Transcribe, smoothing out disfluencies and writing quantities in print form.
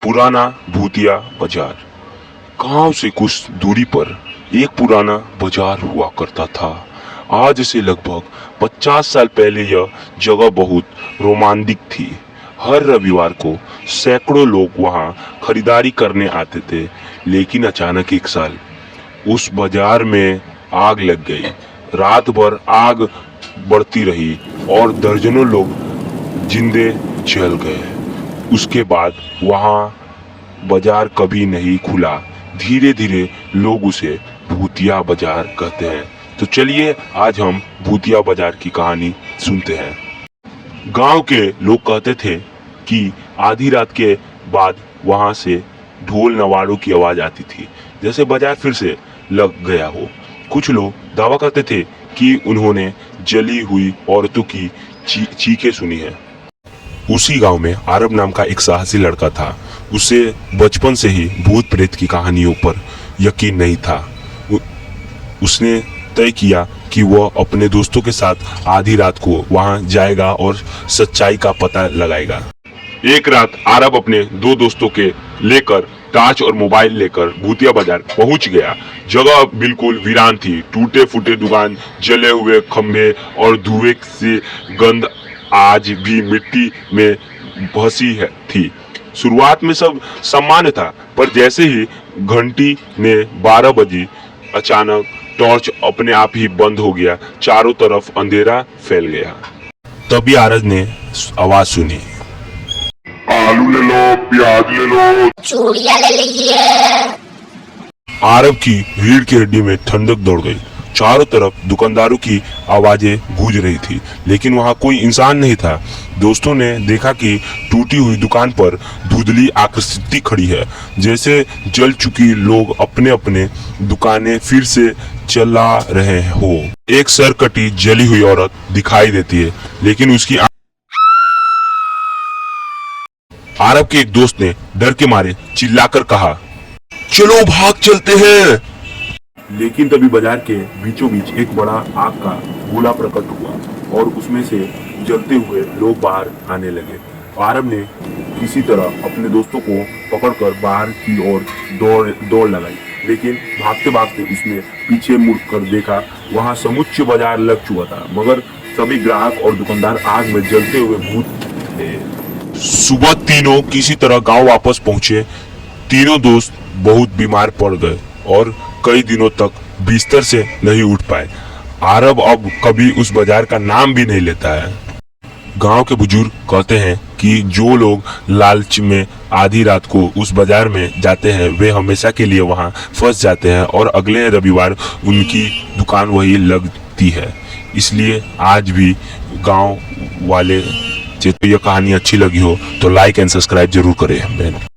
पुराना भूतिया बाजार। गांव से कुछ दूरी पर एक पुराना बाजार हुआ करता था। आज से लगभग 50 साल पहले यह जगह बहुत रोमांटिक थी। हर रविवार को सैकड़ों लोग वहां खरीदारी करने आते थे। लेकिन अचानक एक साल उस बाजार में आग लग गई। रात भर आग बढ़ती रही और दर्जनों लोग जिंदे जल गए। उसके बाद वहां बाजार कभी नहीं खुला। धीरे धीरे लोग उसे भूतिया बाजार कहते हैं। तो चलिए आज हम भूतिया बाजार की कहानी सुनते हैं। गांव के लोग कहते थे कि आधी रात के बाद वहां से ढोल नवाड़ों की आवाज आती थी, जैसे बाजार फिर से लग गया हो। कुछ लोग दावा करते थे कि उन्होंने जली हुई औरतों की चीखें सुनी है। उसी गांव में आरब नाम का एक साहसी लड़का था। उसे बचपन से ही भूत प्रेत की कहानियों पर यकीन नहीं था। उसने तय किया कि वह अपने दोस्तों के साथ आधी रात को वहां जाएगा और सच्चाई का पता लगाएगा। एक रात आरब अपने दो दोस्तों के लेकर टॉर्च और मोबाइल लेकर भूतिया बाजार पहुंच गया। जगह बिल्कुल वीरान थी। टूटे फूटे दुकान, जले हुए खंभे और धुएं से गंध आज भी मिट्टी में भसी थी। शुरुआत में सब सामान्य था, पर जैसे ही घंटी ने 12 बजी अचानक टॉर्च अपने आप ही बंद हो गया। चारों तरफ अंधेरा फैल गया। तभी आरज ने आवाज सुनी, आलू ले लो, प्याज ले लो, चूड़ियां ले लीजिए। आरब की रीढ़ की हड्डी में ठंडक दौड़ गई। चारों तरफ दुकानदारों की आवाजें गूंज रही थी, लेकिन वहां कोई इंसान नहीं था। दोस्तों ने देखा कि टूटी हुई दुकान पर धुंधली आकृति खड़ी है, जैसे जल चुकी लोग अपने अपने दुकानें फिर से चला रहे हो। एक सरकटी जली हुई औरत दिखाई देती है, लेकिन उसकी आरब के एक दोस्त ने डर के मारे चिल्लाकर कहा, चलो भाग चलते हैं। लेकिन तभी बाजार के बीचों बीच एक बड़ा आग का गोला प्रकट हुआ और उसमें से जलते हुए लोग बाहर आने लगे। आरब ने किसी तरह अपने दोस्तों को पकड़कर बाहर की ओर दौड़ लगाई, लेकिन भागते भागते उसने पीछे मुड़कर देखा। वहां समुच्च बाजार लग चुका था, मगर सभी ग्राहक और दुकानदार आग में जलते हुए भूत थे। सुबह तीनों किसी तरह गांव वापस पहुंचे। तीनों दोस्त बहुत बीमार पड़ गए और कई दिनों तक बिस्तर से नहीं उठ पाए। आरब अब कभी उस बाजार का नाम भी नहीं लेता है। गांव के बुजुर्ग कहते हैं कि जो लोग लालच में आधी रात को उस बाजार में जाते हैं, वे हमेशा के लिए वहां फंस जाते हैं और अगले रविवार उनकी दुकान वही लगती है। इसलिए आज भी गांव वाले, यह कहानी अच्छी लगी हो तो लाइक एंड सब्सक्राइब जरूर करें।